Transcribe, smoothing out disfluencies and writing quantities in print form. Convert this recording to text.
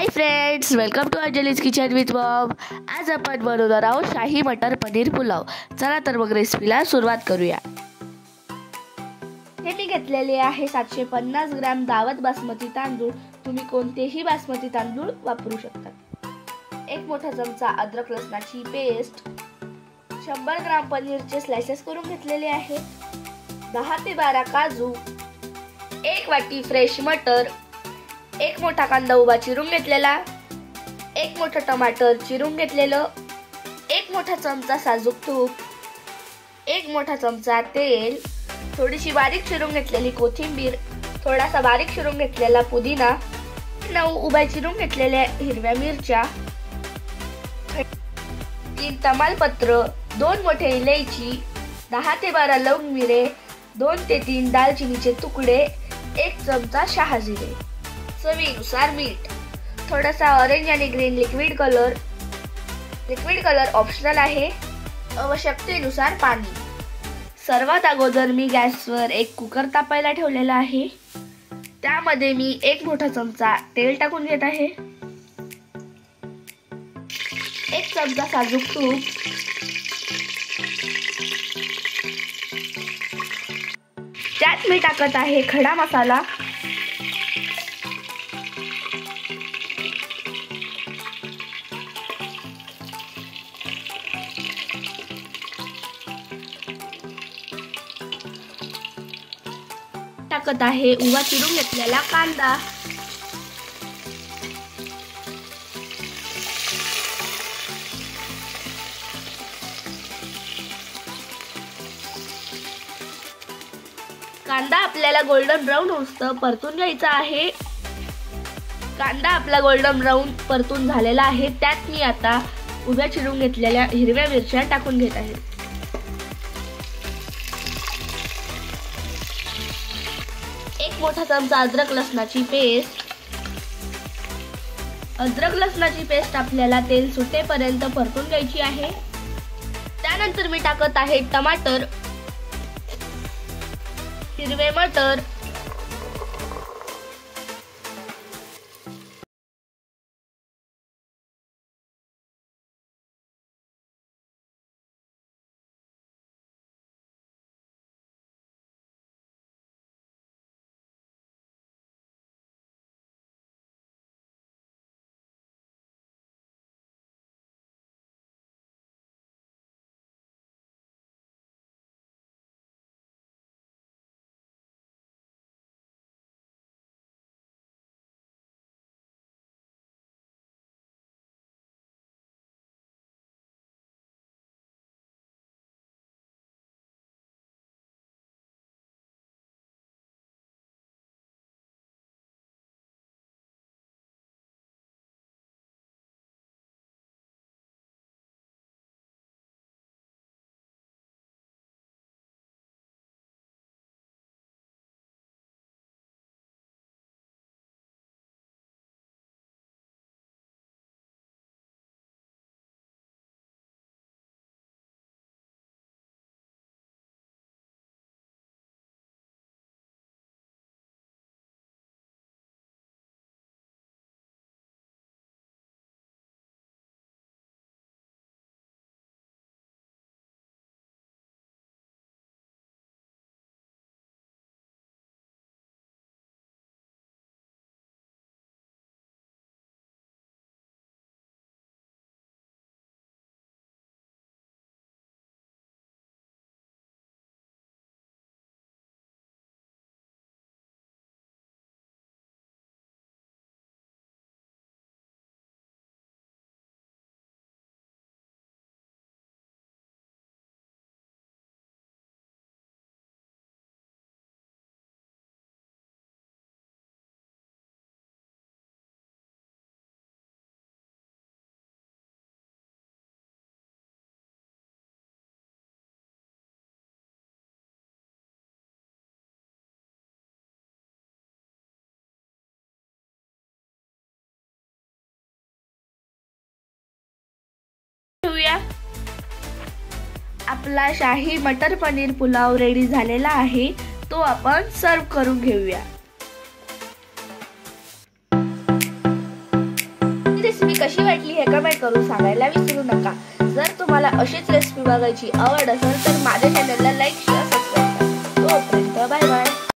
High friends, welcome to Anjali's kitchen with mom. आज आपण बनवणार आहोत शाही मटर पनीर पुलाव। चला तर मग रेसिपीला सुरुवात करूया। हे मी घेतलेले आहे 750 ग्रॅम दावत बासमती तांदूळ। तुम्ही कोणतेही बासमती तांदूळ वापरू शकता। एक मोठा चमचा अद्रक लसणाची पेस्ट, 100 ग्रॅम पनीरचे स्लाइसेस करून घेतलेले आहेत, 10 ते 12 काजू, 1 वाटी फ्रेश मटर, 1 मोठा कांदा उभा चिरून घेतलेला, 1 मोठा टमाटर चिरून घेतलेलं, 1 मोठा चमचा साजूक तूप, 1 मोठा चमचा तेल, थोडीशी बारीक चिरून घेतलेली कोथिंबीर, थोडासा बारीक चिरून घेतलेला पुदिना, 9 उभ्या चिरून घेतलेल्या हिरव्या मिरच्या, 3 तमालपत्र, 2 मोठे इलायची, 10 ते 12 लवंग मिरे, 2 ते 3 दालचिनीचे तुकडे, 1 चमचा शहाजिरे, चवीनुसार मीठ, थोडासा ऑरेंज आणि ग्रीन लिक्विड कलर ऑप्शनल आहे, आवश्यकतेनुसार पाणी। सर्वात अगोदर मी गॅसवर एक कुकर तापायला ठेवलेला आहे। त्यामध्ये मी 1 मोठा चमचा तेल टाकून घेत आहे, 1 चमचा साजूक तूप, त्यात मी टाकत आहे खडा मसाला, टाकत आहे उभा चिरून घेतलेला कांदा, कांदा आपल्याला गोल्डन ब्राऊन होऊस्तोवर परतून घ्यायचा आहे। कांदा आपला गोल्डन ब्राऊन परतून झालेला आहे। त्यात मी आता उभ्या चिरून घेतलेल्या हिरव्या मिरच्या टाकून घेत आहे। एक मोठा चमचा अद्रक लसणाची पेस्ट आपल्याला तेल सुटेपर्यंत परतून घ्यायची आहे। त्यानंतर मी टाकत आहे टमाटर, हिरवे मटर, आपला शाही मटर पनीर पुलाव रेडी झालेला आहे। तो आपण सर्व करून घेऊया। कशी वाटली हे कमेंट करून सांगायला विसरू नका. जर तुम्हाला अशीच रेसिपी बघायची आवड असेल तर माझ्या चॅनलला लाईक